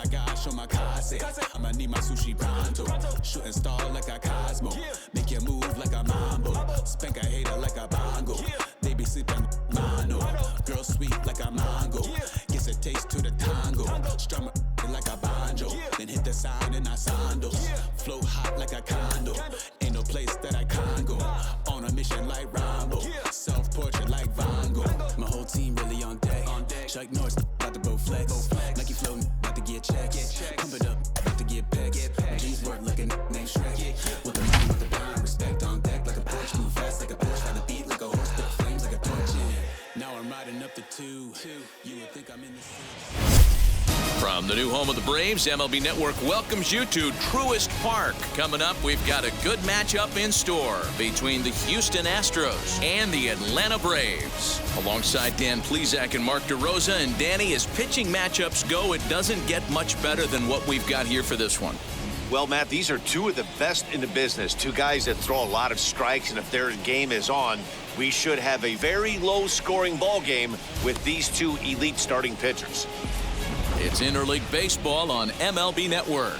my guy, show my kase. I'ma need my sushi pronto. Shooting star like a Cosmo. Make you move like a mambo. Spank a hater like a bongo. They be sleeping mono. Girl sweet like a mango. Gets a taste to the tango. Strum like a banjo. Then hit the sound in our sandals. Flow hot like a condo. Ain't no place that I can't go. On a mission like Rambo. Self-portrait like Van Gogh. My whole team really on deck. Chuck Norris about to go flex. Nike flow about to get checks. Pump it up about to get pecs. My jeans work like a name Shrek. With the money, with the pound, respect on deck like a Porsche. Move fast like a Porsche. Ride the beat like a horse. Spit flames like a torch. Now I'm riding up the 2. You would think I'm in the city. From the new home of the Braves, MLB Network welcomes you to Truist Park. Coming up, we've got a good matchup in store between the Houston Astros and the Atlanta Braves. Alongside Dan Plesac and Mark DeRosa, and Danny, as pitching matchups go, it doesn't get much better than what we've got here for this one. Well, Matt, these are two of the best in the business. Two guys that throw a lot of strikes, and if their game is on, we should have a very low-scoring ball game with these two elite starting pitchers. It's Interleague Baseball on MLB Network.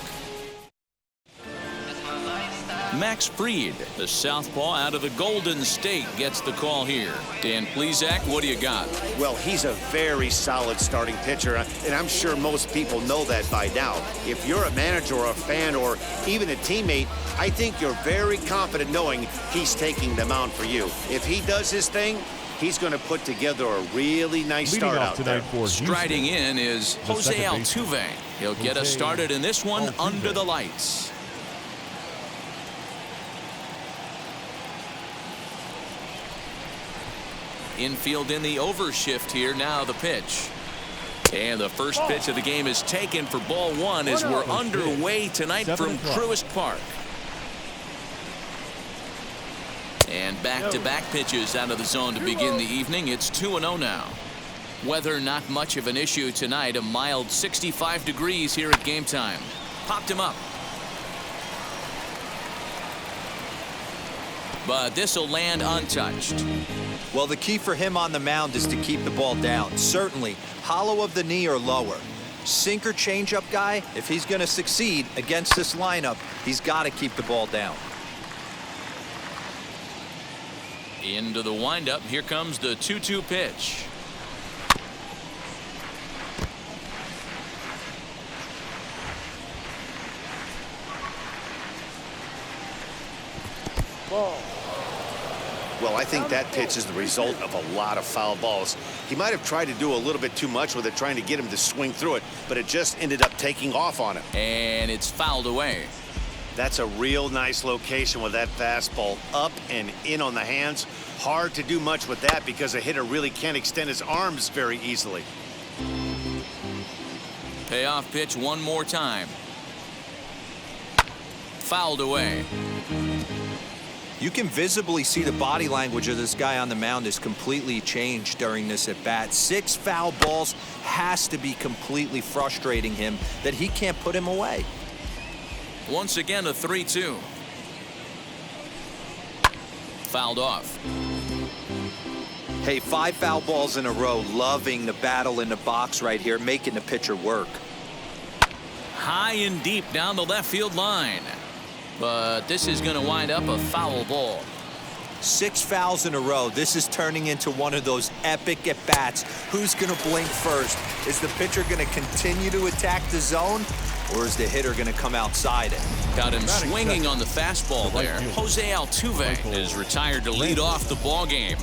Max Fried, the southpaw out of the Golden State, gets the call here. Dan Plesac, what do you got? Well, he's a very solid starting pitcher, and I'm sure most people know that by now. If you're a manager or a fan or even a teammate, I think you're very confident knowing he's taking the mound for you. If he does his thing, he's going to put together a really nice start out there. Striding in is Jose Altuve. He'll get us started in this one under the lights. Infield in the overshift here. Now the pitch. And the first pitch of the game is taken for ball 1 as we're underway tonight from Truist Park. And back-to-back pitches out of the zone to begin the evening. It's 2-0 now. Weather not much of an issue tonight. A mild 65 degrees here at game time. Popped him up. But this will land untouched. Well, the key for him on the mound is to keep the ball down. Certainly, hollow of the knee or lower. Sinker changeup guy, if he's going to succeed against this lineup, he's got to keep the ball down. Into the windup. Here comes the 2-2 pitch. Ball. Well, I think that pitch is the result of a lot of foul balls. He might have tried to do a little bit too much with it, trying to get him to swing through it, but it just ended up taking off on him. And it's fouled away. That's a real nice location with that fastball up and in on the hands. Hard to do much with that because a hitter really can't extend his arms very easily. Payoff pitch one more time. Fouled away. You can visibly see the body language of this guy on the mound is completely changed during this at bat. 6 foul balls has to be completely frustrating him that he can't put him away. Once again, a 3-2. Fouled off. Hey, 5 foul balls in a row. Loving the battle in the box right here, making the pitcher work. High and deep down the left field line. But this is going to wind up a foul ball. 6 fouls in a row. This is turning into one of those epic at-bats. Who's going to blink first? Is the pitcher going to continue to attack the zone, or is the hitter going to come outside it? Got him swinging on the fastball there. Jose Altuve is retired to lead off the ball game.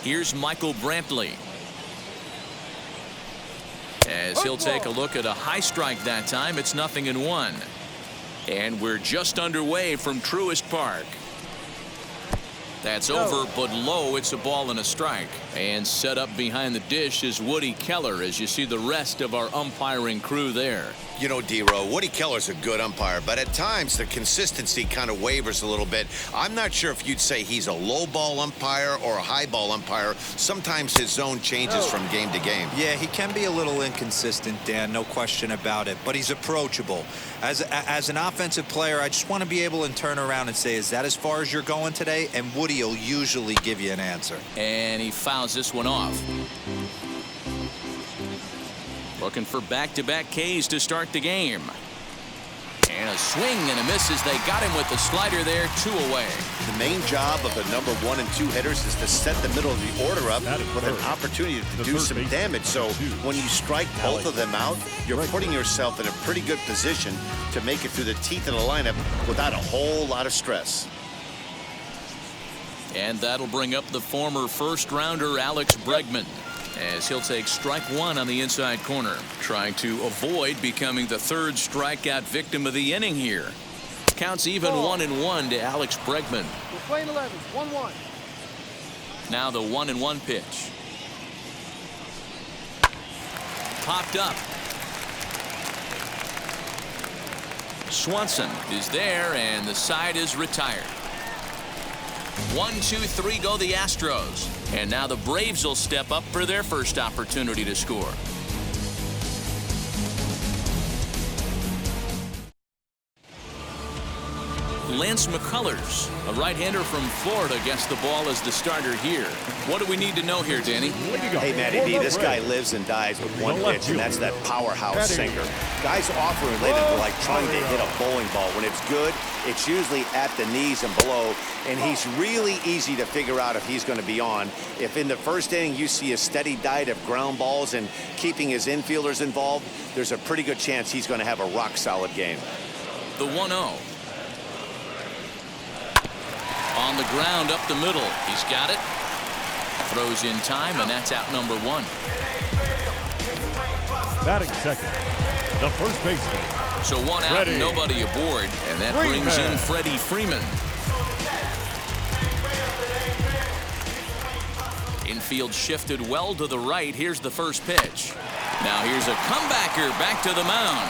Here's Michael Brantley. As he'll take a look at a high strike that time, it's 0-1. And we're just underway from Truist Park. That's over, but low. It's a ball and a strike. And set up behind the dish is Woody Keller as you see the rest of our umpiring crew there. You know, D-Row, Woody Keller's a good umpire, but at times the consistency kind of wavers a little bit. I'm not sure if you'd say he's a low ball umpire or a high ball umpire. Sometimes his zone changes from game to game. Yeah, he can be a little inconsistent, Dan, no question about it, but he's approachable. As an offensive player, I just want to be able to turn around and say, is that as far as you're going today? And Woody will usually give you an answer. And he fouls this one off. Looking for back-to-back Ks to start the game. And a swing and a miss as they got him with the slider there, 2 away. The main job of the number 1 and 2 hitters is to set the middle of the order up with an opportunity to do some damage. So when you strike both of them out, you're putting yourself in a pretty good position to make it through the teeth of the lineup without a whole lot of stress. And that'll bring up the former first-rounder Alex Bregman, as he'll take strike 1 on the inside corner, trying to avoid becoming the 3rd strikeout victim of the inning here. Counts even 1-1 to Alex Bregman. We're playing 11, 1-1. Now the 1-1 pitch. Popped up. Swanson is there, and the side is retired. 1, 2, 3 go the Astros. And now the Braves will step up for their first opportunity to score. Lance McCullers, a right-hander from Florida, gets the ball as the starter here. What do we need to know here, Danny? Hey, Matty D, this guy lives and dies with one pitch, and that's that powerhouse sinker. Guys often related to like trying to hit a bowling ball. When it's good, it's usually at the knees and below, and he's really easy to figure out if he's going to be on. If in the first inning you see a steady diet of ground balls and keeping his infielders involved, there's a pretty good chance he's going to have a rock-solid game. The 1-0. On the ground up the middle. He's got it. Throws in time, and that's out number 1. Batting second, the first baseman. So 1 out and nobody aboard, and that brings in Freddie Freeman. Infield shifted well to the right. Here's the first pitch. Now here's a comebacker back to the mound,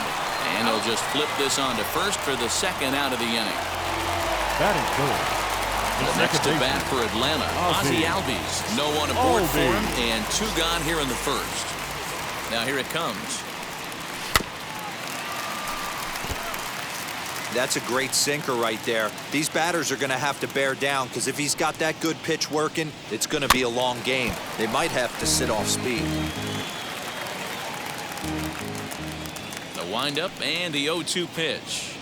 and he'll just flip this on to first for the 2nd out of the inning. Batting third. The next to bat for Atlanta, Ozzie Albies. No one aboard for him, and 2 gone here in the first. Now here it comes. That's a great sinker right there. These batters are going to have to bear down, because if he's got that good pitch working, it's going to be a long game. They might have to sit off speed. The windup and the 0-2 pitch.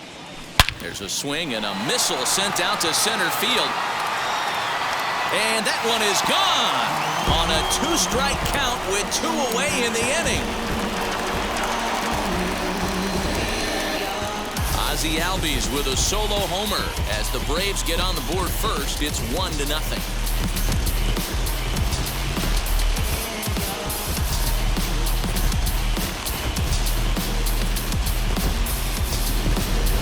There's a swing and a missile sent out to center field. And that one is gone on a 2-strike count with 2 away in the inning. Ozzie Albies with a solo homer. As the Braves get on the board first, it's 1-0.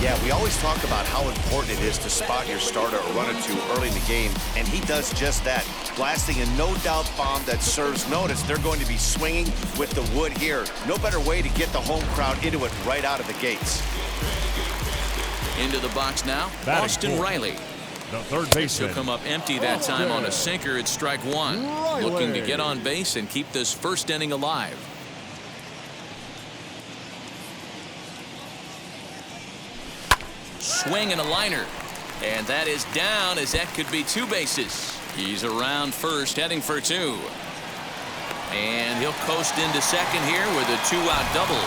Yeah, we always talk about how important it is to spot your starter or run it to early in the game, and he does just that, blasting a no-doubt bomb that serves notice. They're going to be swinging with the wood here. No better way to get the home crowd into it right out of the gates. Into the box now, Austin Riley. The third baseman. He'll come up empty that time on a sinker. It's strike 1. Looking to get on base and keep this first inning alive. Swing and a liner, and that is down, as that could be 2 bases. He's around first, heading for 2, and he'll coast into second here with a 2-out double.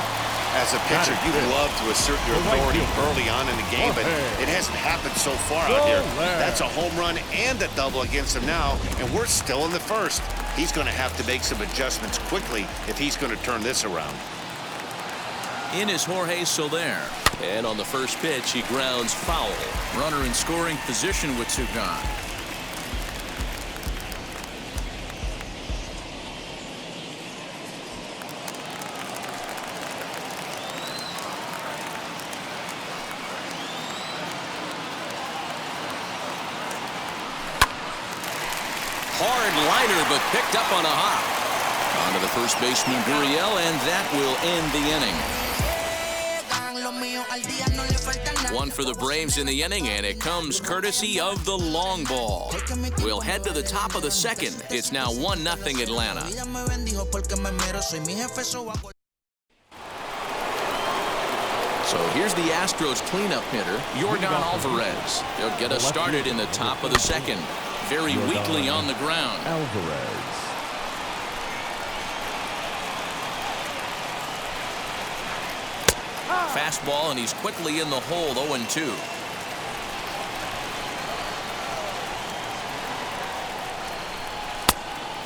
As a pitcher, you'd love to assert your authority early on in the game, but it hasn't happened so far out here. That's a home run and a double against him now, and we're still in the first. He's going to have to make some adjustments quickly if he's going to turn this around. In is Jorge Soler, and on the first pitch he grounds foul. Runner in scoring position with 2 gone. Hard liner, but picked up on a hop. On to the first baseman, Gurriel, and that will end the inning. One for the Braves in the inning, and it comes courtesy of the long ball. We'll head to the top of the second. It's now 1-0 Atlanta. So here's the Astros cleanup hitter, Yordan Alvarez. He'll get us started in the top of the second. Very weakly on the ground. Alvarez. Fastball, and he's quickly in the hole, 0-2.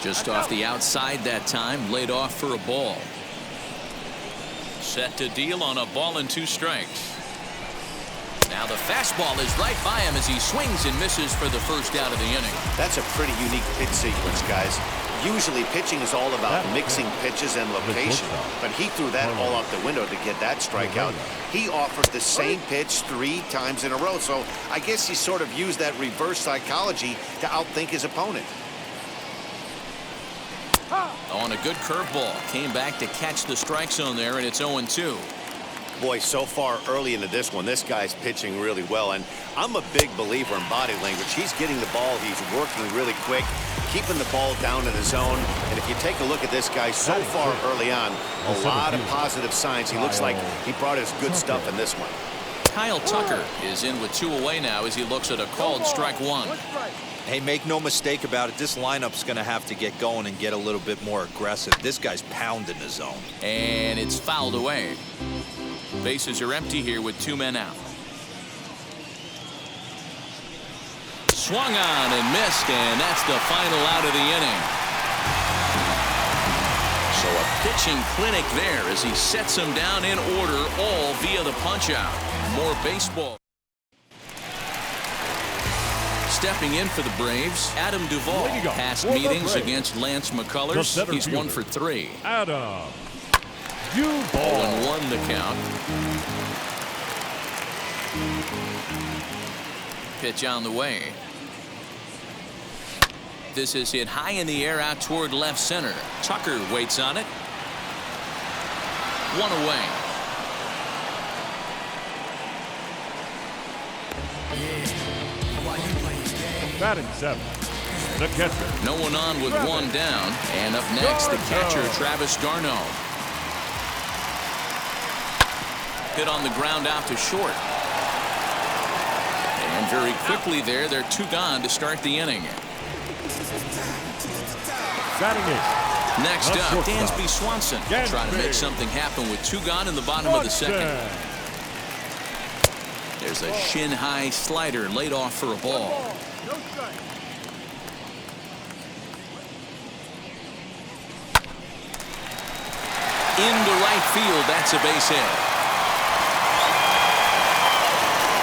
Just off the outside that time, laid off for a ball. Set to deal on a ball and 2 strikes. Now the fastball is right by him as he swings and misses for the first out of the inning. That's a pretty unique pitch sequence, guys. Usually pitching is all about mixing pitches and location, but he threw that all out the window to get that strikeout. He offered the same pitch 3 times in a row, so I guess he sort of used that reverse psychology to outthink his opponent. On a good curveball, came back to catch the strike zone there, and it's 0-2. Boy, so far early into this one, this guy's pitching really well, and I'm a big believer in body language. He's getting the ball, he's working really quick, keeping the ball down in the zone, and if you take a look at this guy so far early on, a lot of positive signs. He looks like he brought his good stuff in this one. Kyle Tucker is in with 2 away now as he looks at a called strike 1. Hey, make no mistake about it. This lineup's going to have to get going and get a little bit more aggressive. This guy's pounding the zone. And it's fouled away. Bases are empty here with 2 men out. Swung on and missed, and that's the final out of the inning. So a pitching clinic there as he sets them down in order, all via the punch-out. More baseball. Stepping in for the Braves, Adam Duvall. Past meetings against Lance McCullers. He's 1 for 3. Adam Duvall. 0-1 the count. Pitch on the way. This is hit high in the air out toward left center. Tucker waits on it. 1 away. Batting 7. The catcher. No one on with 1 down. And up next, the catcher, Travis d'Arnaud. Hit on the ground out to short. And very quickly there, they're 2 gone to start the inning. Batting 8. Next up, Dansby Swanson. Trying to make something happen with 2 gone in the bottom of the second. There's a shin-high slider laid off for a ball. Into right field, that's a base hit.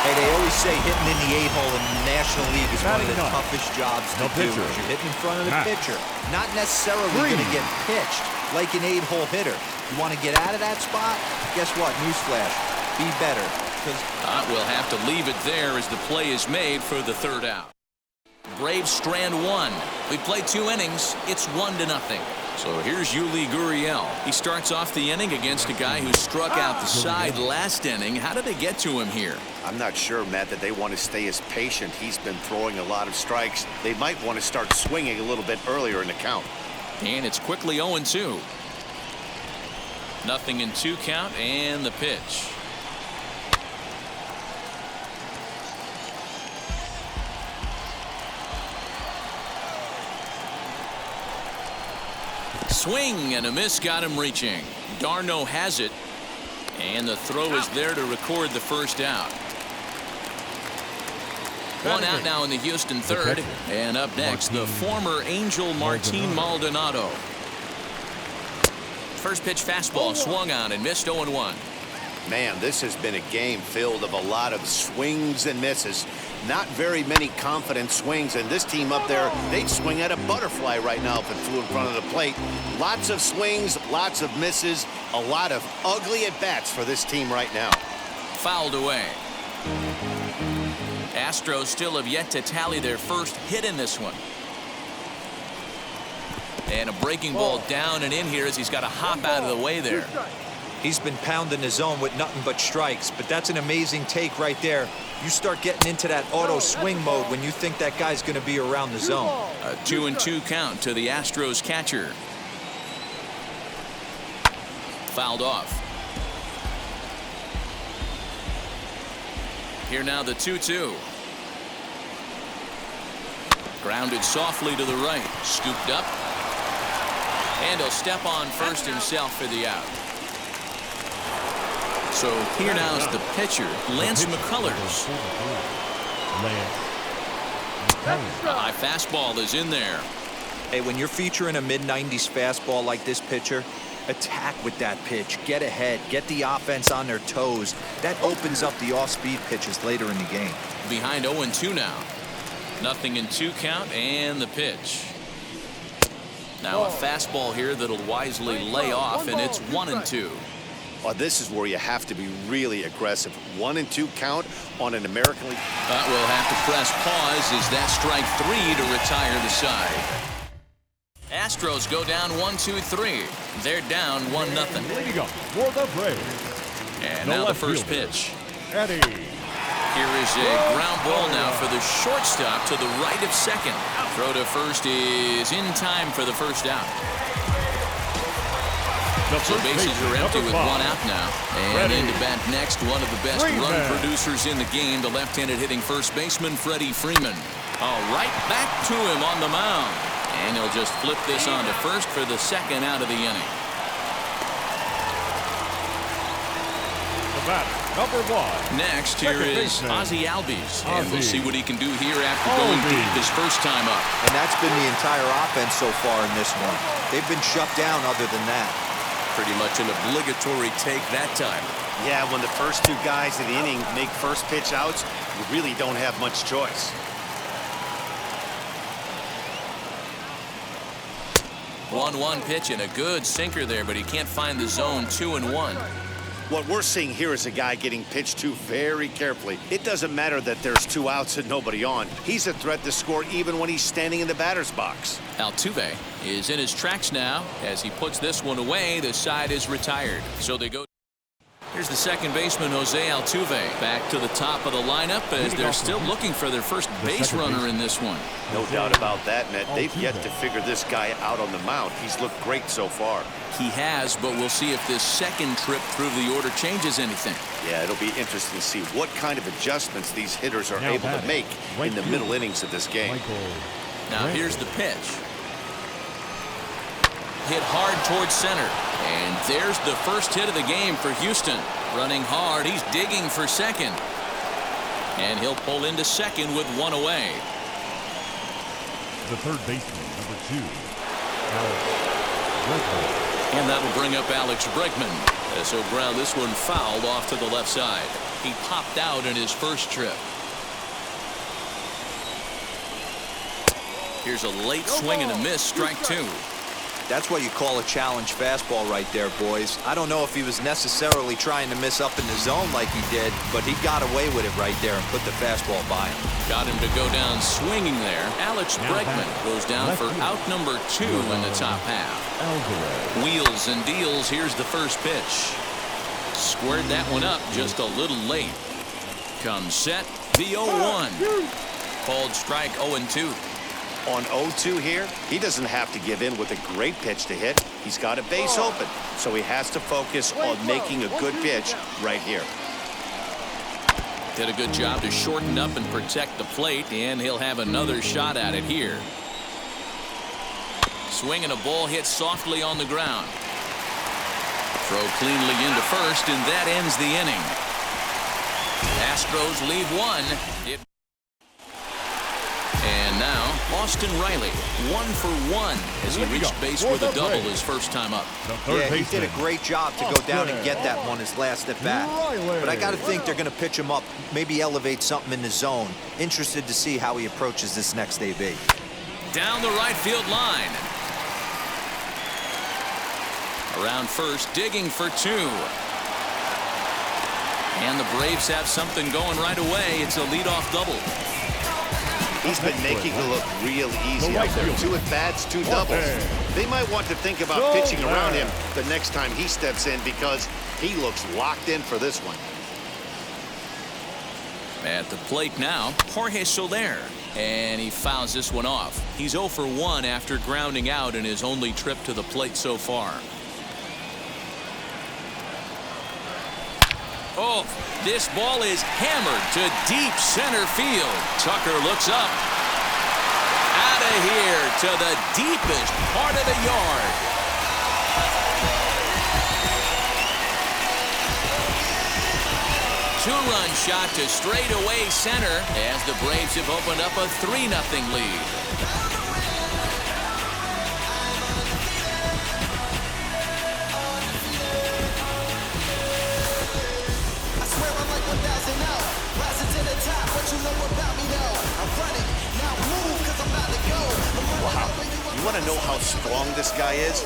Hey, they always say hitting in the 8-hole in the National League is one of the toughest jobs to do. You're hitting in front of the pitcher. Not necessarily going to get pitched like an 8-hole hitter. You want to get out of that spot? Guess what? Newsflash. Be better. We'll have to leave it there as the play is made for the 3rd out. Braves strand 1. We played 2 innings. It's 1-0. So here's Yuli Gurriel. He starts off the inning against a guy who struck out the side last inning. How did they get to him here? I'm not sure, Matt, that they want to stay as patient. He's been throwing a lot of strikes. They might want to start swinging a little bit earlier in the count. And it's quickly 0-2. 0-2 count, and the pitch. Swing and a miss got him reaching. d'Arnaud has it, and the throw is there to record the 1st out. 1 out now in the Houston 3rd, and up next the former Angel Martin Maldonado. First pitch fastball swung on and missed. 0-1. Man, this has been a game filled of a lot of swings and misses. Not very many confident swings, and this team up there, they'd swing at a butterfly right now if it flew in front of the plate. Lots of swings, lots of misses, a lot of ugly at-bats for this team right now. Fouled away. Astros still have yet to tally their first hit in this one. And a breaking ball down and in here as he's got to hop out of the way there. He's been pounding the zone with nothing but strikes, but that's an amazing take right there. You start getting into that auto swing mode when you think that guy's going to be around the zone. A 2-2 count to the Astros catcher. Fouled off. Here now the 2-2. Grounded softly to the right. Scooped up. And he'll step on first himself for the out. So here now is the pitcher, Lance McCullers. A high fastball is in there. Hey, when you're featuring a mid-90s fastball like this pitcher, attack with that pitch. Get ahead. Get the offense on their toes. That opens up the off-speed pitches later in the game. Behind 0-2 now. Nothing in 2 count and the pitch. Now a fastball here that'll wisely lay off, and it's 1-2. Oh, this is where you have to be really aggressive. 1-2 count on an American League. But we'll have to press pause as that strike 3 to retire the side. Astros go down 1-2-3. They're down 1-0. Leading up for the Braves. And now the first pitch. Eddie. Here is a ground ball now for the shortstop to the right of second. Throw to first is in time for the first out. So bases are empty with 1 out now. And into bat next, one of the best run producers in the game, the left-handed hitting first baseman, Freddie Freeman. All right, back to him on the mound. And he'll just flip this on to first for the second out of the inning. The batter, number 1. Next, here is Ozzie Albies. And we'll see what he can do here after going deep his first time up. And that's been the entire offense so far in this one. They've been shut down other than that. Pretty much an obligatory take that time. Yeah, when the first 2 guys of the inning make first pitch outs, you really don't have much choice. 1-1 pitch and a good sinker there, but he can't find the zone. 2-1. What we're seeing here is a guy getting pitched to very carefully. It doesn't matter that there's 2 outs and nobody on. He's a threat to score even when he's standing in the batter's box. Altuve is in his tracks now. As he puts this one away, the side is retired. So they go. Here's the second baseman, Jose Altuve, back to the top of the lineup as they're still looking for their first base runner in this one. No doubt about that, Ned. They've yet to figure this guy out on the mound. He's looked great so far. He has, but we'll see if this second trip through the order changes anything. Yeah, it'll be interesting to see what kind of adjustments these hitters are able to make in the middle innings of this game. Now here's the pitch. Hit hard towards center. And there's the first hit of the game for Houston. Running hard. He's digging for second. And he'll pull into second with 1 away. The third baseman, number 2, Alex Bregman. And that'll bring up Alex Bregman. So ground this one fouled off to the left side. He popped out in his first trip. Here's a late swing and a miss. Strike 2. That's what you call a challenge fastball right there, boys. I don't know if he was necessarily trying to miss up in the zone like he did, but he got away with it right there and put the fastball by him. Got him to go down swinging there. Alex Bregman goes down for out number 2 in the top half. Wheels and deals. Here's the first pitch. Squared that one up just a little late. Comes set. The 0-1. Called strike 0-2. On 0-2 here, he doesn't have to give in with a great pitch to hit. He's got a base open, so he has to focus on making a good pitch right here. Did a good job to shorten up and protect the plate, and he'll have another shot at it here. Swinging a ball hit softly on the ground. Throw cleanly into first, and that ends the inning. Astros leave 1. And now, Austin Riley, 1 for 1 as he reached base with a double his first time up. Yeah, he did a great job to go down and get that one his last at bat. But I got to think they're going to pitch him up, maybe elevate something in the zone. Interested to see how he approaches this next AB. Down the right field line. Around first, digging for 2. And the Braves have something going right away. It's a leadoff double. He's been making it look real easy out there. 2 at-bats, 2 doubles. They might want to think about pitching around him the next time he steps in because he looks locked in for this one. At the plate now, Jorge Soler. And he fouls this one off. He's 0 for 1 after grounding out in his only trip to the plate so far. Oh, this ball is hammered to deep center field. Tucker looks up. Out of here to the deepest part of the yard. Two-run shot to straightaway center as the Braves have opened up a 3-0 lead. Wow. You want to know how strong this guy is?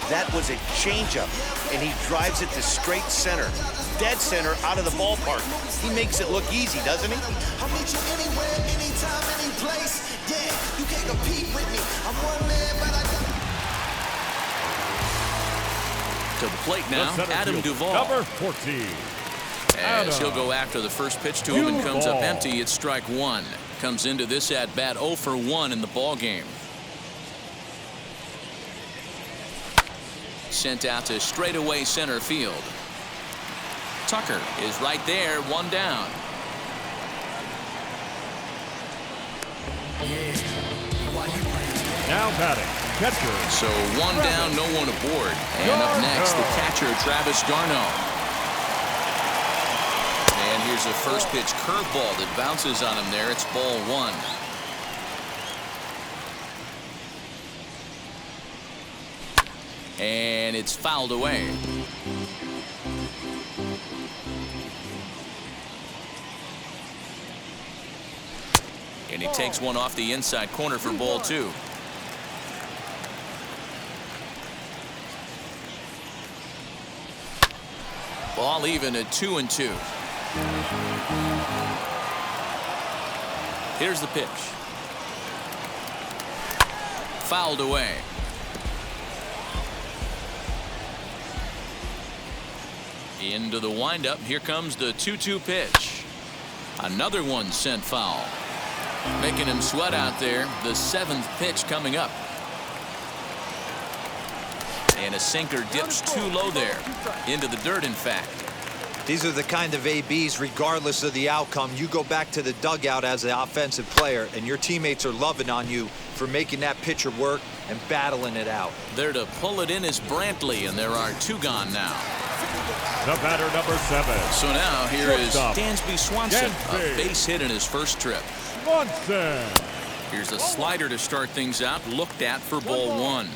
That was a changeup, and he drives it to straight center. Dead center out of the ballpark. He makes it look easy, doesn't he? I'll meet you anywhere, anytime, any place. Yeah, you can't compete with me. I'm one man, but I got... To the plate now, Adam Duvall. Number 14. As he'll go after the first pitch to him and comes up empty. It's strike 1. Comes into this at bat 0 for 1 in the ball game. Sent out to straightaway center field. Tucker is right there, 1 down. Now batting, catcher. So 1 down, no one aboard. And up next, the catcher, Travis d'Arnaud. And here's a first pitch curveball that bounces on him there. It's ball 1. And it's fouled away. And he takes one off the inside corner for ball 2. Ball even at 2-2. Here's the pitch. Fouled away. Into the windup. Here comes the 2-2 pitch. Another one sent foul. Making him sweat out there. The 7th pitch coming up. And a sinker dips too low there. Into the dirt, in fact. These are the kind of ABs, regardless of the outcome, you go back to the dugout as an offensive player, and your teammates are loving on you for making that pitcher work and battling it out. There to pull it in is Brantley, and there are 2 gone now. The batter, number 7. So now here is Dansby Swanson, a base hit in his first trip. Swanson. Here's a slider to start things out, looked at for ball 1.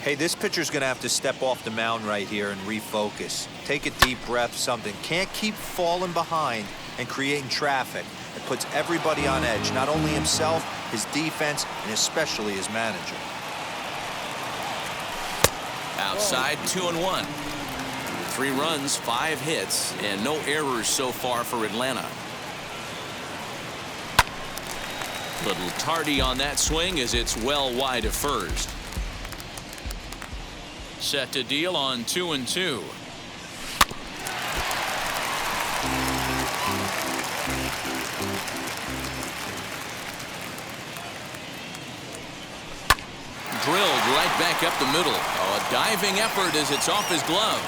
Hey, this pitcher's going to have to step off the mound right here and refocus. Take a deep breath, something. Can't keep falling behind and creating traffic. It puts everybody on edge, not only himself, his defense, and especially his manager. Outside, 2-1. 3 runs, 5 hits, and no errors so far for Atlanta. Little tardy on that swing as it's well wide of first. Set to deal on 2-2. Drilled right back up the middle. Oh, a diving effort as it's off his glove.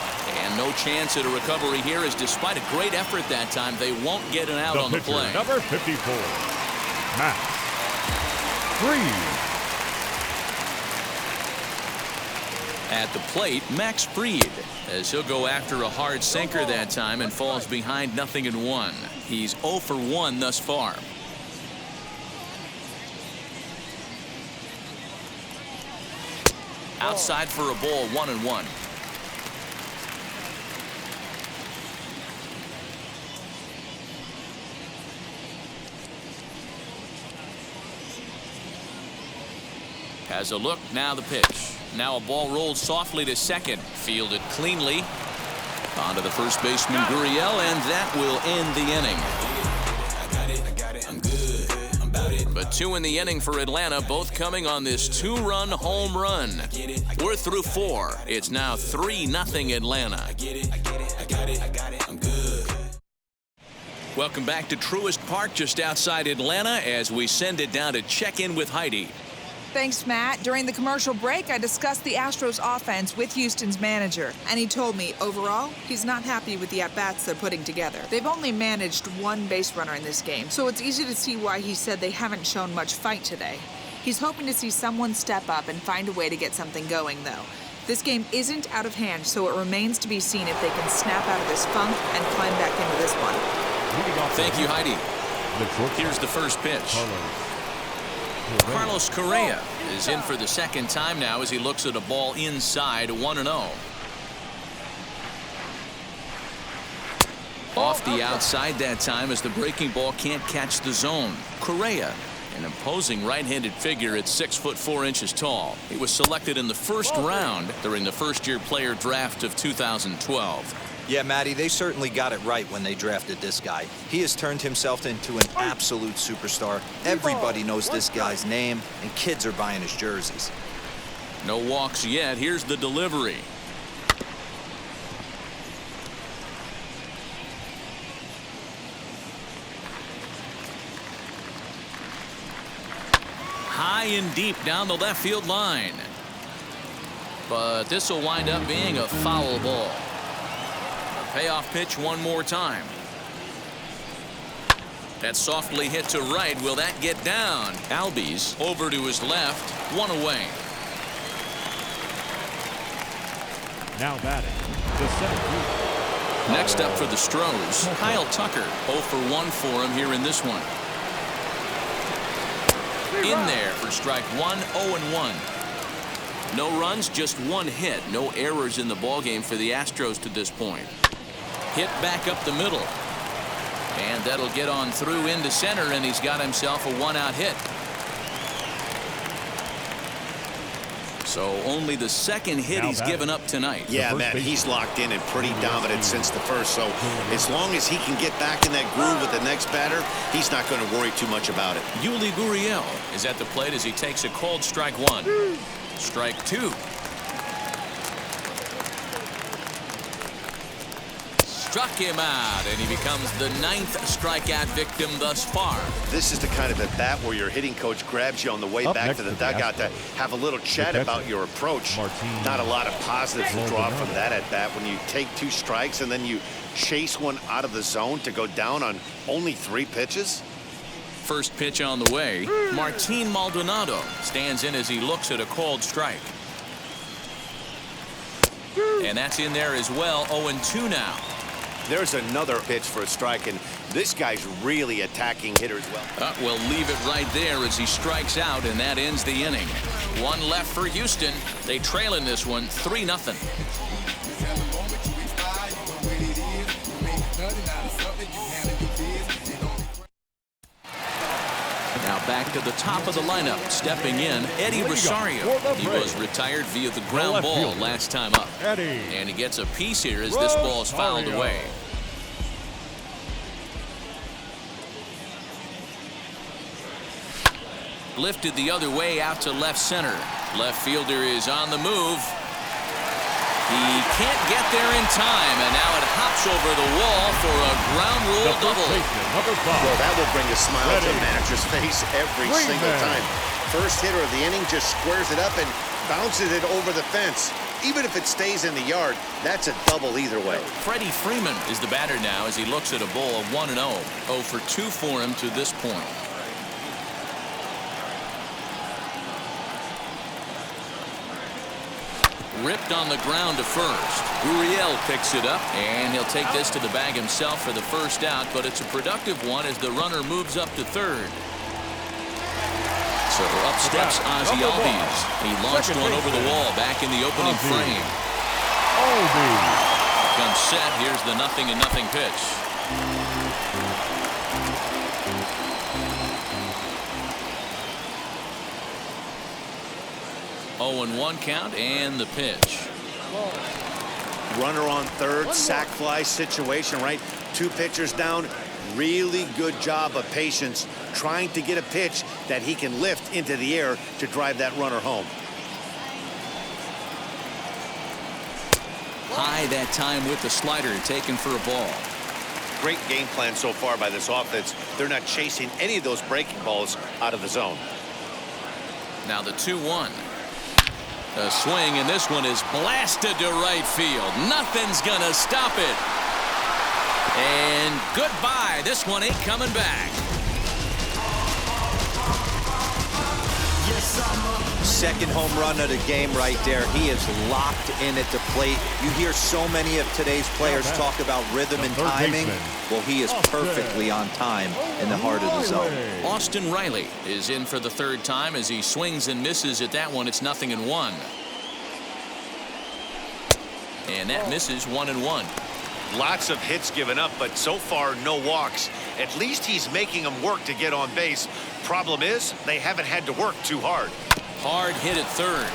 And no chance at a recovery here, as despite a great effort that time, they won't get an out on the play. Number 54, Max Fried. At the plate, Max Fried, as he'll go after a hard sinker that time and falls behind 0-1. He's 0 for 1 thus far. Outside for a ball, 1-1. Has a look, now the pitch. Now a ball rolled softly to second. Fielded cleanly. Onto the first baseman, Gurriel, and that will end the inning. I got it, I'm good. I'm about But 2 in the inning for Atlanta, both coming on this 2-run home run. We're through 4. It's now 3-0 Atlanta. I'm good. Welcome back to Truist Park just outside Atlanta as we send it down to check in with Heidi. Thanks, Matt. During the commercial break, I discussed the Astros offense with Houston's manager, and he told me, overall, he's not happy with the at-bats they're putting together. They've only managed 1 base runner in this game, so it's easy to see why he said they haven't shown much fight today. He's hoping to see someone step up and find a way to get something going, though. This game isn't out of hand, so it remains to be seen if they can snap out of this funk and climb back into this one. Thank you, Heidi. Here's the first pitch. Carlos Correa is in for the second time now as he looks at a ball inside 1-0. Off the outside that time as the breaking ball can't catch the zone. Correa, an imposing right-handed figure at 6'4" tall. He was selected in the first round during the first-year player draft of 2012. Yeah, Matty, they certainly got it right when they drafted this guy. He has turned himself into an absolute superstar. Everybody knows this guy's name, and kids are buying his jerseys. No walks yet. Here's the delivery. High and deep down the left field line. But this will wind up being a foul ball. Payoff pitch one more time. That's softly hit to right. Will that get down? Albies over to his left. 1 away. Now batting, the center fielder. Next up for the Astros, Kyle Tucker. 0 for 1 for him here in this one. In there for strike 1, 0-1. No runs, just 1 hit. No errors in the ballgame for the Astros to this point. Hit back up the middle. And that'll get on through into center, and he's got himself a 1-out hit. So only the second hit he's given up tonight. Yeah, Matt, he's locked in and pretty dominant since the first. So as long as he can get back in that groove with the next batter, he's not going to worry too much about it. Yuli Gurriel is at the plate as he takes a called strike 1. Strike 2. Struck him out, and he becomes the 9th strikeout victim thus far. This is the kind of at bat where your hitting coach grabs you on the way back to the dugout to have a little chat about your approach. Not a lot of positives to draw from that at bat when you take 2 strikes and then you chase one out of the zone to go down on only 3 pitches. First pitch on the way. Martin Maldonado stands in as he looks at a called strike. And that's in there as well. 0-2 now. There's another pitch for a strike, and this guy's really attacking hitters well. We'll leave it right there as he strikes out, and that ends the inning. 1 left for Houston. They trail in this one 3-0. Now back to the top of the lineup. Stepping in, Eddie Rosario. He was retired via the ground ball last time up. And he gets a piece here as this ball is fouled away. Lifted the other way out to left center. Left fielder is on the move. He can't get there in time, and now it hops over the wall for a ground rule double. Well, that will bring a smile to a manager's face every single time. First hitter of the inning just squares it up and bounces it over the fence. Even if it stays in the yard, that's a double either way. Freddie Freeman is the batter now as he looks at a ball of 1-0. 0 for 2 for him to this point. Ripped on the ground to first. Gurriel picks it up, and he'll take this to the bag himself for the first out, but it's a productive one as the runner moves up to third. So up steps Ozzie Albies. He launched one over the wall back in the opening frame. Comes set. Here's the 0-0 pitch. 0-1 count and the pitch. Runner on third, sac fly situation, right? 2 pitchers down. Really good job of patience trying to get a pitch that he can lift into the air to drive that runner home. High that time with the slider, taken for a ball. Great game plan so far by this offense. They're not chasing any of those breaking balls out of the zone. Now the 2-1. A swing, and this one is blasted to right field. Nothing's gonna stop it. And goodbye. This one ain't coming back. Second home run of the game right there. He is locked in at the plate. You hear so many of today's players talk about rhythm and timing. Well, he is perfectly on time in the heart of the zone. Austin Riley is in for the third time as he swings and misses at that one. It's 0-1. And that misses 1-1. Lots of hits given up, but so far no walks. At least he's making them work to get on base. Problem is, they haven't had to work too hard. Hard hit at third.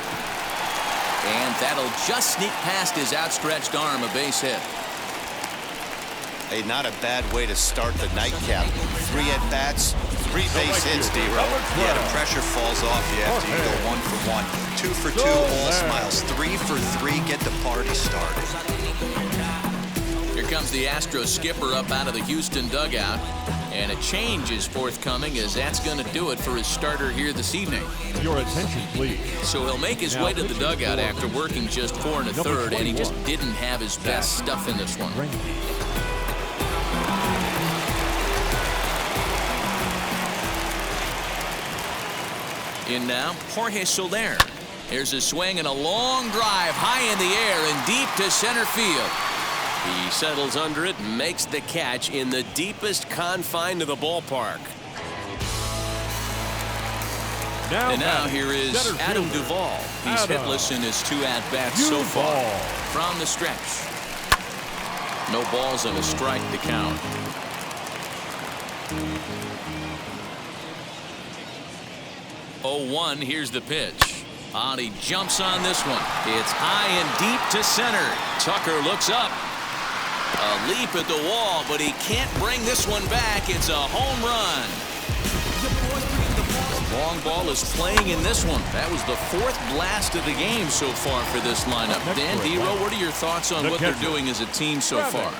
And that'll just sneak past his outstretched arm, a base hit. Hey, not a bad way to start the nightcap. 3 at-bats, 3 base hits, D-Row. Yeah, the pressure falls off you after you go 1 for 1. 2 for 2, all smiles. 3 for 3, get the party started. Here comes the Astros skipper up out of the Houston dugout. And a change is forthcoming, as that's going to do it for his starter here this evening. Your attention, please. So he'll make his way to the dugout after working just 4 1/3, and he just didn't have his best stuff in this one. In now, Jorge Soler. Here's a swing and a long drive high in the air and deep to center field. He settles under it and makes the catch in the deepest confine of the ballpark. And now here is Adam Duvall. He's hitless in his 2 at-bats so far. From the stretch. No balls and a strike to count. Oh, 0-1, here's the pitch. And he jumps on this one. It's high and deep to center. Tucker looks up. A leap at the wall, but he can't bring this one back. It's a home run. The long ball is playing in this one. That was the 4th blast of the game so far for this lineup. Dan, D-Row, what are your thoughts on what they're doing as a team so far?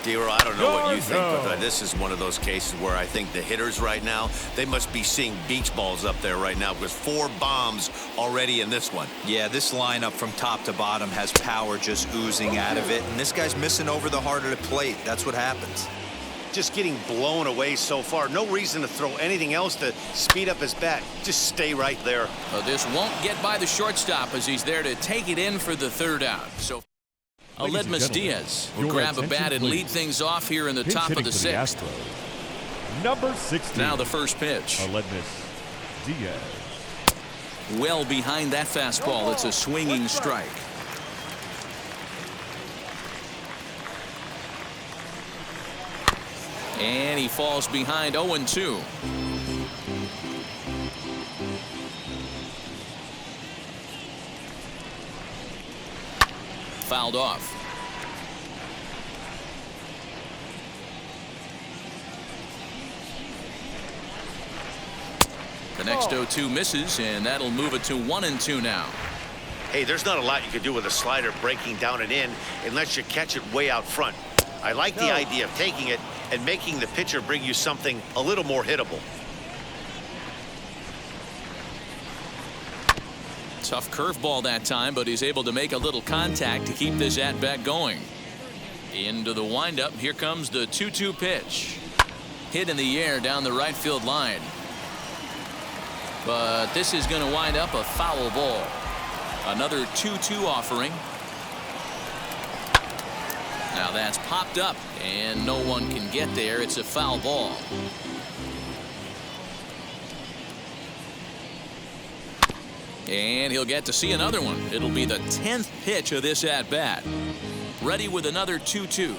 D-Row, I don't know what you think, but this is one of those cases where I think the hitters right now, they must be seeing beach balls up there right now, because 4 bombs already in this one. Yeah, this lineup from top to bottom has power just oozing out of it, and this guy's missing over the heart of the plate. That's what happens. Just getting blown away so far. No reason to throw anything else to speed up his bat. Just stay right there. This won't get by the shortstop as he's there to take it in for the 3rd out. So Aledmus Diaz will grab a bat and lead things off here in the top of the 6th. Number 16. Now the first pitch. Aledmus Diaz. Well behind that fastball. It's a swinging strike. And he falls behind 0-2. Fouled off. The next 0-2 misses, and that'll move it to 1-2 now. Hey, there's not a lot you can do with a slider breaking down and in unless you catch it way out front. I like the idea of taking it and making the pitcher bring you something a little more hittable. Tough curveball that time, but he's able to make a little contact to keep this at-bat going. Into the windup. Here comes the 2-2 pitch. Hit in the air down the right field line. But this is going to wind up a foul ball. Another 2-2 offering. Now that's popped up, and no one can get there. It's a foul ball. And he'll get to see another one. It'll be the 10th pitch of this at-bat. Ready with another 2-2.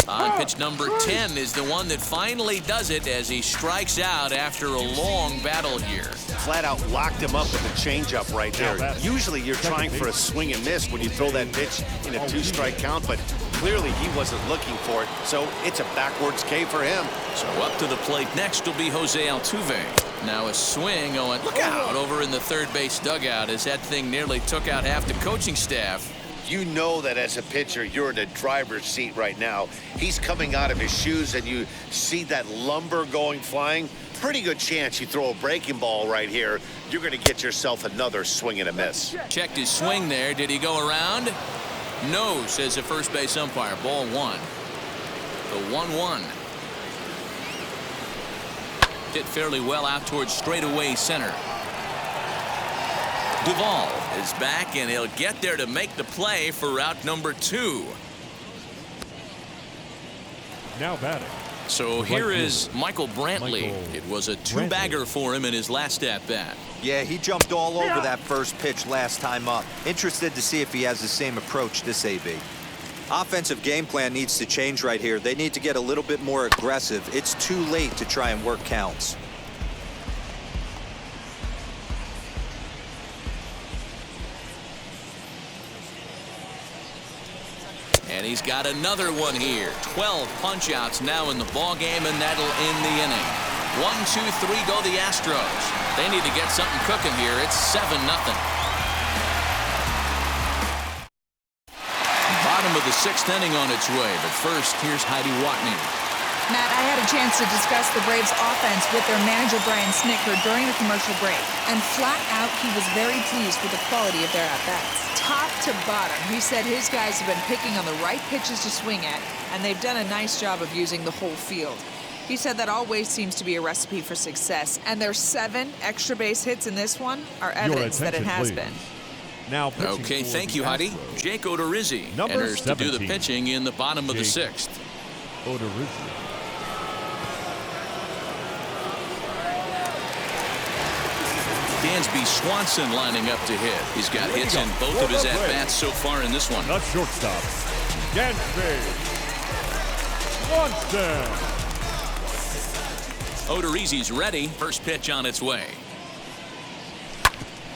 On pitch number 10 is the one that finally does it as he strikes out after a long battle here. Flat out locked him up with a changeup right there. Usually you're trying for a swing and miss when you throw that pitch in a 2-strike count, but Clearly, he wasn't looking for it, so it's a backwards K for him. So up to the plate next will be Jose Altuve. Now a swing going, look out, over in the third base dugout as that thing nearly took out half the coaching staff. You know that as a pitcher, you're in the driver's seat right now. He's coming out of his shoes, and you see that lumber going flying. Pretty good chance you throw a breaking ball right here. You're going to get yourself another swing and a miss. Checked his swing there. Did he go around? No, says the first base umpire. Ball one. The 1-1. Hit fairly well out towards straightaway center. Duvall is back, and he'll get there to make the play for route number 2. Now batting. So here is Michael Brantley. It was a two-bagger for him in his last at-bat. Yeah, he jumped all over that first pitch last time up. Interested to see if he has the same approach this AB. Offensive game plan needs to change right here. They need to get a little bit more aggressive. It's too late to try and work counts. And he's got another one here. 12 punch-outs now in the ball game, and that'll end the inning. 1, 2, 3 go the Astros. They need to get something cooking here. It's 7-0. Bottom of the 6th inning on its way, but first, here's Heidi Watney. Matt, I had a chance to discuss the Braves' offense with their manager, Brian Snitker, during the commercial break. And flat out, he was very pleased with the quality of their at-bats. Top to bottom, he said his guys have been picking on the right pitches to swing at, and they've done a nice job of using the whole field. He said that always seems to be a recipe for success, and their 7 extra base hits in this one are evidence that it has been. Now okay, thank you, Heidi. Jake Odorizzi enters to do the pitching in the bottom of the 6th. Odorizzi. Dansby Swanson lining up to hit. He's got hits in both of his at-bats so far in this one. The shortstop, Dansby Swanson. Odorizzi's ready. First pitch on its way.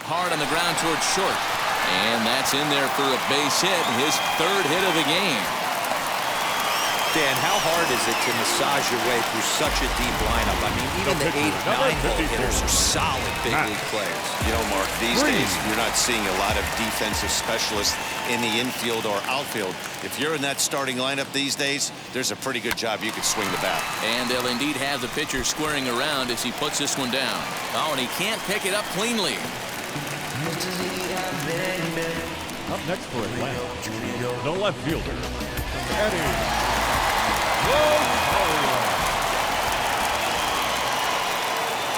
Hard on the ground towards short. And that's in there for a base hit. His 3rd hit of the game. Dan, how hard is it to massage your way through such a deep lineup? I mean, even the 8, 9-hole hitters are solid big league players. You know, Mark, these days you're not seeing a lot of defensive specialists in the infield or outfield. If you're in that starting lineup these days, there's a pretty good job you could swing the bat. And they'll indeed have the pitcher squaring around as he puts this one down. Oh, and he can't pick it up cleanly. Up next for Atlanta, the left fielder, Eddie.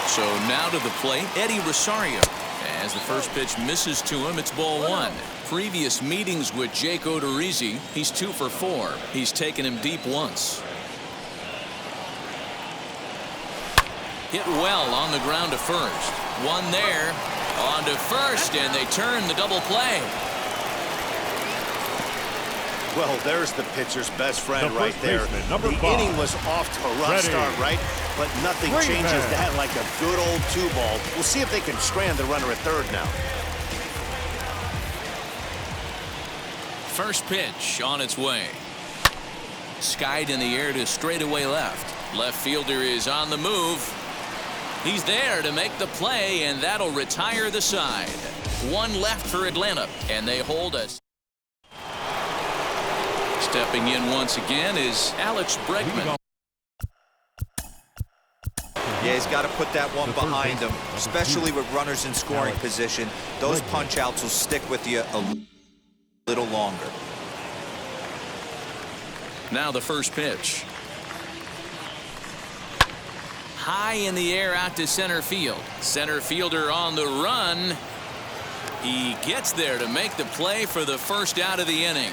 So now to the plate, Eddie Rosario. As the first pitch misses to him, it's ball 1. Previous meetings with Jake Odorizzi, he's 2 for 4. He's taken him deep once. Hit well on the ground to first. One there, on to first, and they turn the double play. Well, there's the pitcher's best friend right there. The inning was off to a rough start, right? But nothing changes that like a good old 2-ball. We'll see if they can strand the runner at third now. First pitch on its way. Skied in the air to straightaway left. Left fielder is on the move. He's there to make the play, and that'll retire the side. 1 left for Atlanta, and they hold us. Stepping in once again is Alex Bregman. Yeah, he's got to put that one behind him, especially with runners in scoring position. Those punch-outs will stick with you a little longer. Now the first pitch. High in the air out to center field. Center fielder on the run. He gets there to make the play for the first out of the inning.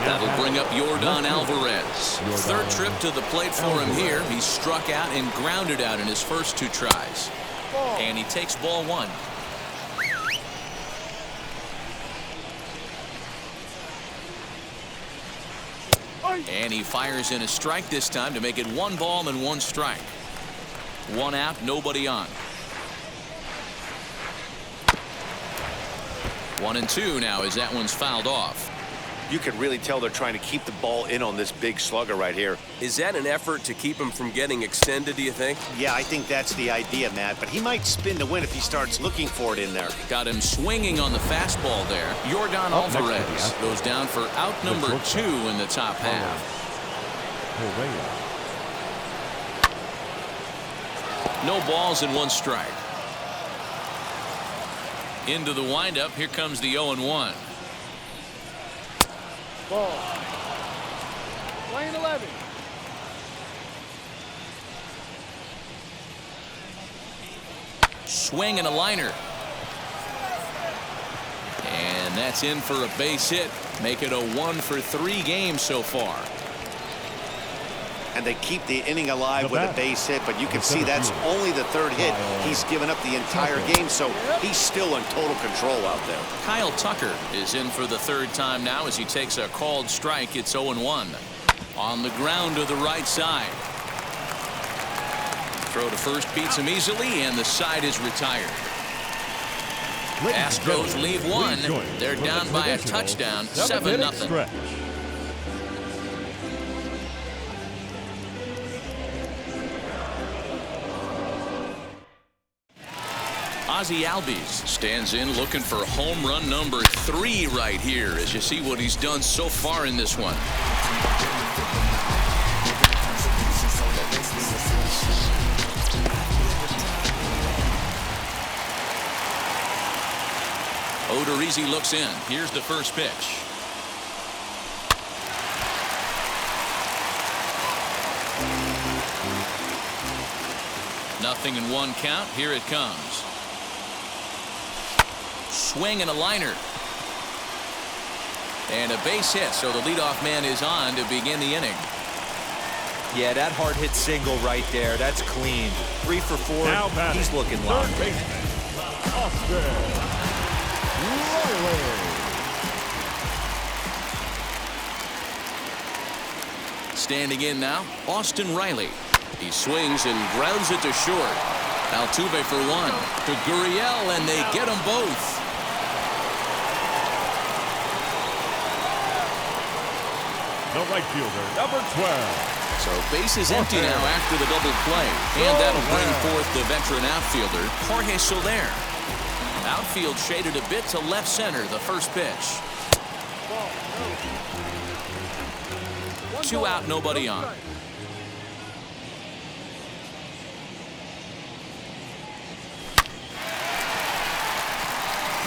That'll bring up Yordan Alvarez. 3rd trip to the plate for him here. He struck out and grounded out in his first 2 tries. And he takes ball 1. And he fires in a strike this time to make it 1 ball and 1 strike. 1 out, nobody on. 1-2 now as that one's fouled off. You can really tell they're trying to keep the ball in on this big slugger right here. Is that an effort to keep him from getting extended, do you think? Yeah, I think that's the idea, Matt, but he might spin to win if he starts looking for it in there. Got him swinging on the fastball there. Yordan Alvarez goes down for out number 2 in the top half. No balls and 1 strike. Into the windup. Here comes the 0-1. Ball. Lane 11. Swing and a liner. And that's in for a base hit. Make it a 1-for-3 game so far. And they keep the inning alive with a base hit, but you can see that's only the 3rd hit. He's given up the entire game, so he's still in total control out there. Kyle Tucker is in for the 3rd time now as he takes a called strike. It's 0-1. On the ground to the right side. Throw to first beats him easily, and the side is retired. Astros leave 1. They're down by a touchdown, 7-0. Ozzie Albies stands in looking for home run number 3 right here as you see what he's done so far in this one. Odorizzi looks in. Here's the first pitch. Nothing in 1 count. Here it comes. Swing and a liner. And a base hit, so the leadoff man is on to begin the inning. Yeah, that hard hit single right there. That's clean. 3 for 4. He's looking locked. Standing in now, Austin Riley. He swings and grounds it to short. Altuve for 1. To Gurriel, and they get them both. The right fielder, number 12. So base is empty now after the double play. And that'll bring forth the veteran outfielder, Jorge Soler. Outfield shaded a bit to left center, the first pitch. 2 out, nobody on.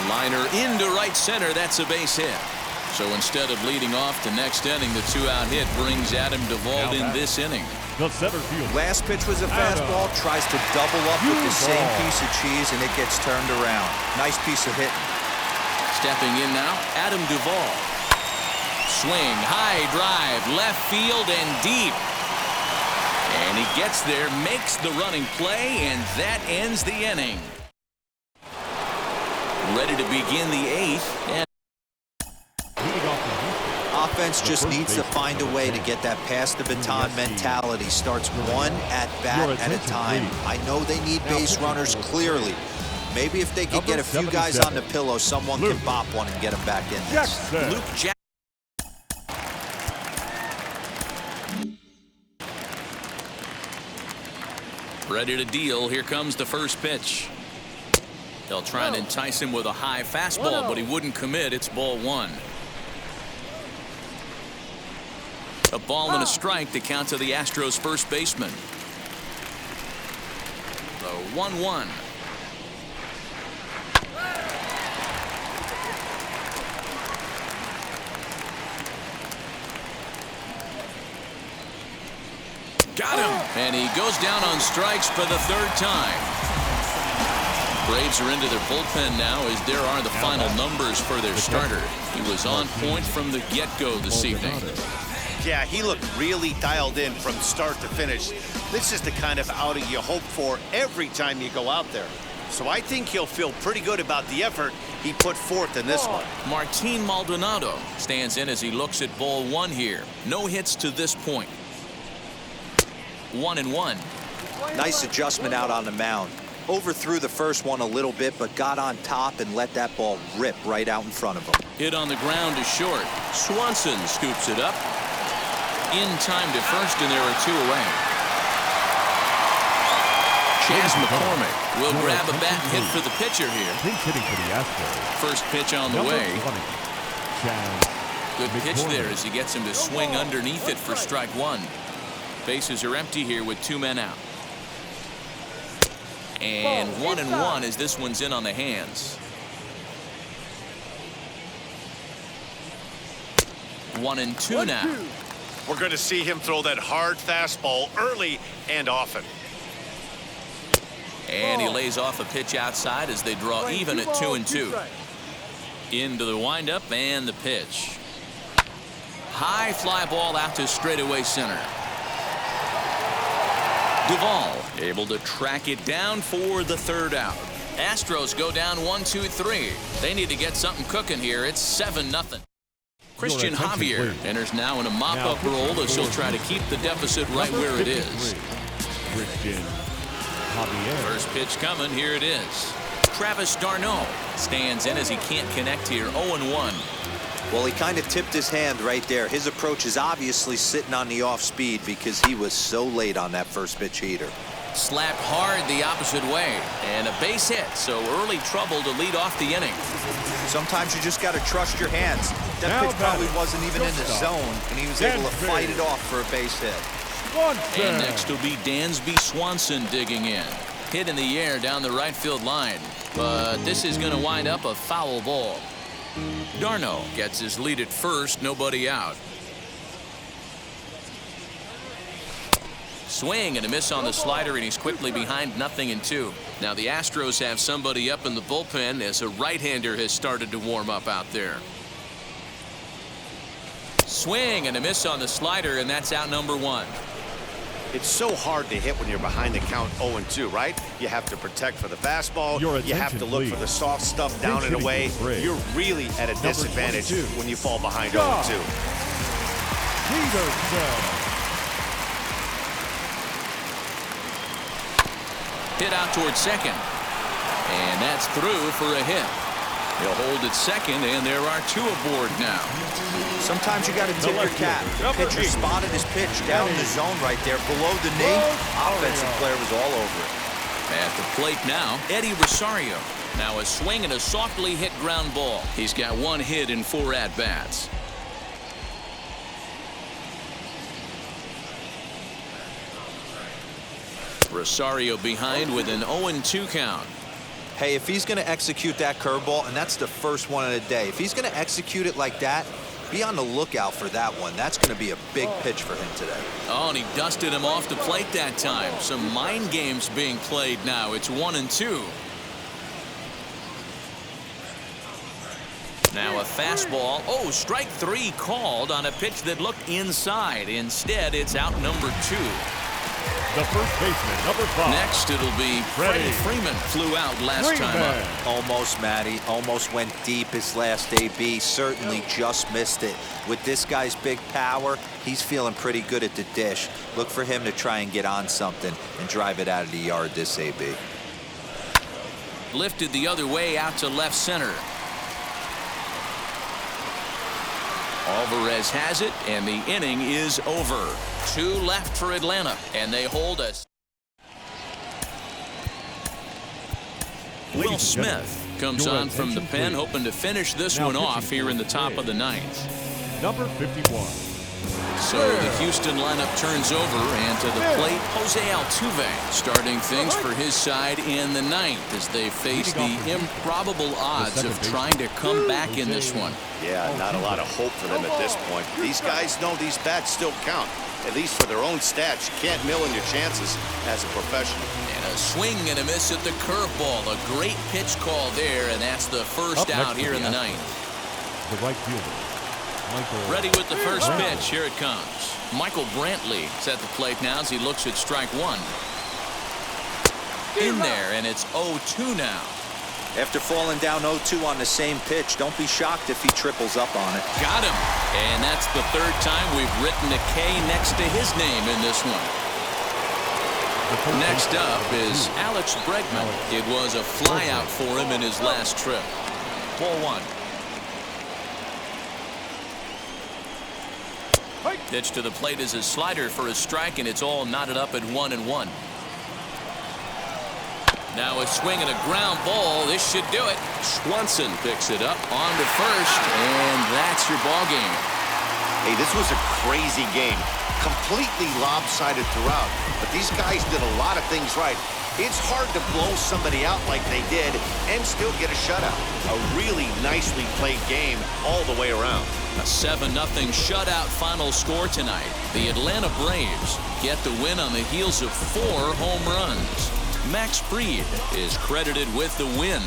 Liner into right center. That's a base hit. So instead of leading off to next inning, the 2-out hit brings Adam Duvall in this inning. The center field. Last pitch was a fastball. Tries to double up with the same piece of cheese, and it gets turned around. Nice piece of hitting. Stepping in now, Adam Duvall. Swing, high drive, left field and deep. And he gets there, makes the running play, and that ends the inning. Ready to begin the 8th. And offense just needs to find a way to get that pass the baton mentality. Starts 1 at bat at a time. I know they need base runners clearly. Maybe if they could get a few guys on the pillow, someone can bop one and get them back in this. Luke Jackson. Ready to deal. Here comes the first pitch. They'll try and entice him with a high fastball, but he wouldn't commit. It's ball 1. A ball and a strike to count to the Astros first baseman. The 1-1. Got him! And he goes down on strikes for the 3rd time. Braves are into their bullpen now as there are the final numbers for their starter. He was on point from the get-go this evening. Yeah, he looked really dialed in from start to finish. This is the kind of outing you hope for every time you go out there. So I think he'll feel pretty good about the effort he put forth in this one. Martin Maldonado stands in as he looks at ball 1 here. No hits to this point. 1-1. Nice adjustment out on the mound. Overthrew the first one a little bit, but got on top and let that ball rip right out in front of him. Hit on the ground is short. Swanson scoops it up. In time to first, and there are 2 away. Chaz McCormick will grab a bat and hit for the pitcher here. He's hitting for the Astros. First pitch on the way. 20, Chaz Good pitch McCormick. there as he gets him to swing underneath it for strike 1. Bases are empty here with 2 men out. And 1-1 as this one's in on the hands. 1-2 now. We're going to see him throw that hard fastball early and often. And he lays off a pitch outside as they draw even at 2-2. Into the windup and the pitch. High fly ball out to straightaway center. Duvall able to track it down for the 3rd out. Astros go down 1-2-3. They need to get something cooking here. It's 7-0. Christian Javier enters now in a mop-up role as he'll try to keep the deficit right where it is. Christian Javier. First pitch coming. Here it is. Travis d'Arnaud stands in as he can't connect here. 0-1. Well, he kind of tipped his hand right there. His approach is obviously sitting on the off speed because he was so late on that first pitch heater. Slapped hard the opposite way, and a base hit, so early trouble to lead off the inning. Sometimes you just got to trust your hands. That Now pitch probably batting, wasn't even in the zone, and he was able to fight it off for a base hit. And next will be Dansby Swanson digging in. Hit in the air down the right field line, but this is going to wind up a foul ball. d'Arnaud gets his lead at first, nobody out. Swing and a miss on the slider, and he's quickly behind 0-2. Now the Astros have somebody up in the bullpen as a right-hander has started to warm up out there. Swing and a miss on the slider, and that's out number 1. It's so hard to hit when you're behind the count 0-2, right? You have to protect for the fastball. You have to look for the soft stuff down and away. You're really at a disadvantage when you fall behind 0-2. Hit out towards second, and that's through for a hit. He'll hold at second, and there are 2 aboard now. Sometimes you got to tip your cap. The pitcher spotted his pitch down in the zone right there below the knee. Offensive player was all over it. At the plate now, Eddie Rosario. Now a swing and a softly hit ground ball. He's got 1 hit in 4 at-bats. Rosario behind with an 0-2 count. Hey, if he's going to execute that curveball, and that's the first one of the day, if he's going to execute it like that, be on the lookout for that one. That's going to be a big pitch for him today. Oh, and he dusted him off the plate that time. Some mind games being played now. It's 1-2. Now a fastball. Oh, strike 3 called on a pitch that looked inside. Instead, it's out number 2. The first baseman, number 5. Next, it'll be Freddie Freeman. Flew out last time up. Almost, Matty. Almost went deep his last AB. Certainly just missed it. With this guy's big power, he's feeling pretty good at the dish. Look for him to try and get on something and drive it out of the yard this AB. Lifted the other way out to left center. Alvarez has it, and the inning is over. 2 left for Atlanta, and they hold us. Will Smith comes on from the pen, hoping to finish this one off here in the top of the 9th. Number 51. So the Houston lineup turns over, and to the plate, Jose Altuve starting things for his side in the 9th as they face the improbable odds of trying to come back in this one. Yeah, not a lot of hope for them at this point. These guys know these bats still count, at least for their own stats. You can't mill in your chances as a professional. And a swing and a miss at the curveball. A great pitch call there, and that's the first out here in the 9th. The right fielder. Ready with the first pitch. Here it comes. Michael Brantley is at the plate now as he looks at strike 1. In there, and it's 0-2 now. After falling down 0-2 on the same pitch, don't be shocked if he triples up on it. Got him. And that's the 3rd time we've written a K next to his name in this one. Next up is Alex Bregman. It was a flyout for him in his last trip. Ball one. Pitch to the plate is a slider for a strike, and it's all knotted up at 1-1. Now a swing and a ground ball. This should do it. Swanson picks it up on to first, and that's your ball game. Hey, this was a crazy game. Completely lopsided throughout. But these guys did a lot of things right. It's hard to blow somebody out like they did and still get a shutout. A really nicely played game all the way around. A 7-0 shutout final score tonight. The Atlanta Braves get the win on the heels of 4 home runs. Max Fried is credited with the win.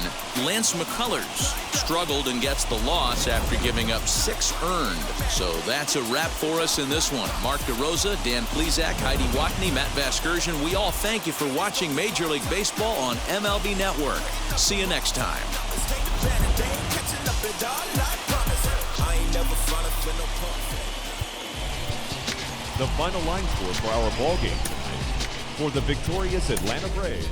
Lance McCullers struggled and gets the loss after giving up 6 earned. So that's a wrap for us in this one. Mark DeRosa, Dan Plesac, Heidi Watney, Matt Vasgersian. We all thank you for watching Major League Baseball on MLB Network. See you next time. The final line score for our ball game tonight. For the victorious Atlanta Braves,